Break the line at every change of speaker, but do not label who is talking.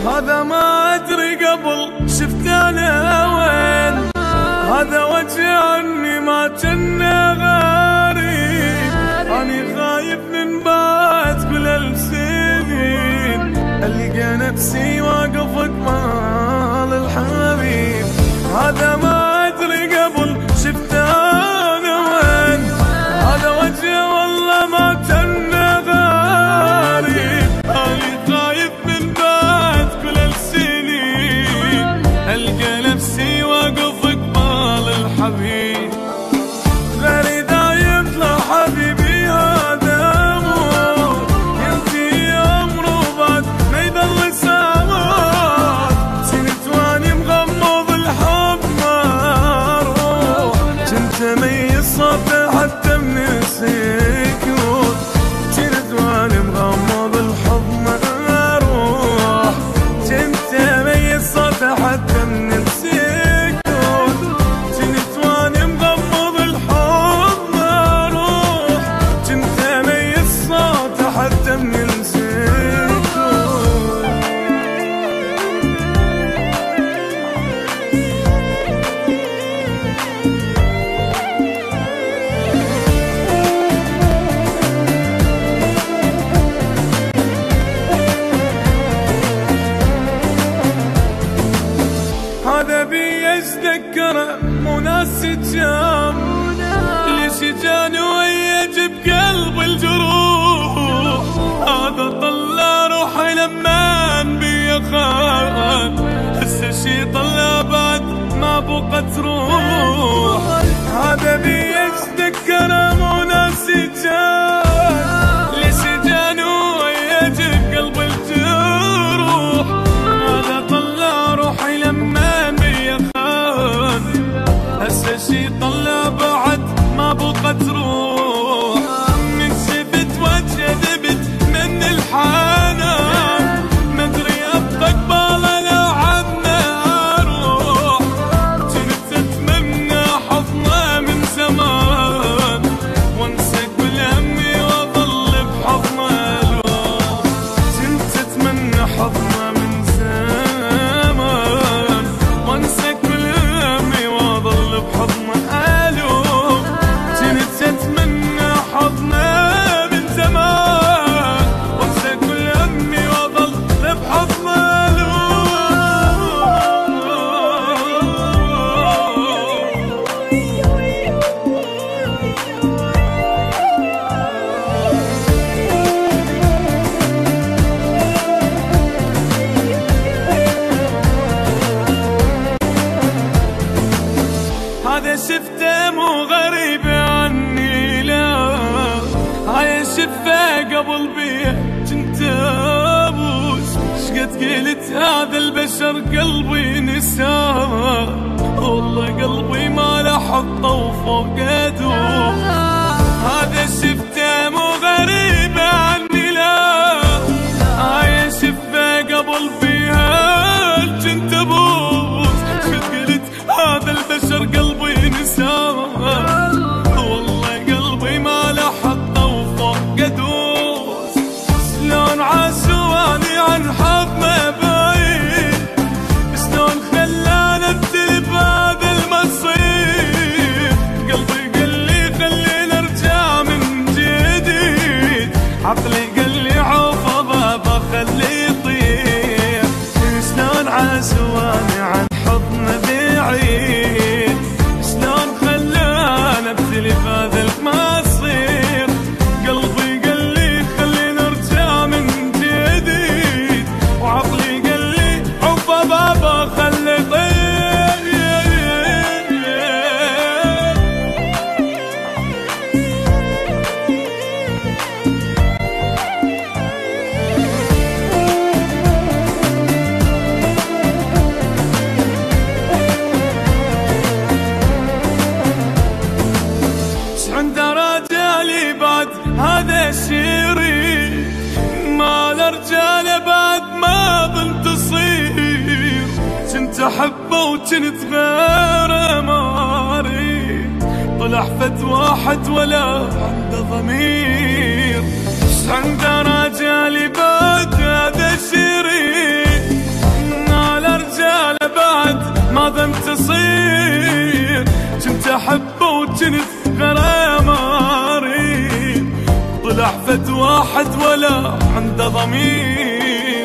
هذا ما أدري قبل شفت أنا وين، هذا وجه عني ما جنة غريب. أني خايف من بعد كل السنين ألقى نفسي واقف مال الحبيب. هذا ما أدري قبل شفت أنا وين، هذا وجه والله ما جنة غريب. أني خايف من بعد كل السنين ألقى نفسي واقف مال الحبيب. غيري دايم لا حبيبي هذا أمور ينتهي أمره بعد ما يضل سامر. سنت واني مغمض الحب ما أروح، كنت ميز صوته حتى من السكوت. كنت واني مغمض الحب ما أروح، كنت ميز صوته حتى من السكوت. كنت واني مغمض الحب ما أروح، كنت ميز صوته حتى من السكوت. هذا بي اتذكره مو ناس جام، ليش جاني ويجي بقلب الجروح. هذا طلع روحي لما بي خان، هسه شي طلع بعد ما بقى تروح. هذا بي اتذكره مو ناس جام، ليش جاني ويجي بقلب الجروح. هذا طلع روحي لما هسه شي طلع بعد ما بقى تروح. من شفت وجه ذبت من الحنان، مدري ابقى قباله لو عنا اروح. كنت اتمنى حضنه من زمان، وانسى كل همي واظل بحضنه لو. كنت اتمنى حضنه من زمان، وانسى كل همي واظل بحضنه ألو. كنت أتمنى حضنه من زمان، وانسى كل همي واظل بحضنه ألو. هذا شفته مو غريب عني لا، هاي شفه قبل بيه كنت ابوس. شقد قلت هذا البشر قلبي نساه، والله قلبي ما له حطه وفوقته. هذا شفته مو غريب عني لا، هاي شفه قبل بيها كنت ابوس. شقد قلت هذا البشر قلبي نساه، والله قلبي ما له حطه وفوق دوس. شلون عاشواني عن حضنه بعيد، شلون خلاني ابتلي بهذا المصير. قلبي قال لي خلينا ارجع من جديد، عقلي قال لي عوف بابا خليه يطير. شلون عاشواني عن حضنه بعيد، شلون خلاني ابتلي بهذا المصير. قلبي قال لي خلينا ارجع من جديد، وعقلي قال لي عوف بابا خليه يطير. عنده رجالي بعد هذا الشرير، ما الرجال بعد ما ظن تصير. كنت احبه وكنت غير ماري، طلع فت واحد ولا عنده ضمير. عنده رجالي بعد هذا الشرير، فد واحد ولا عنده ضمير.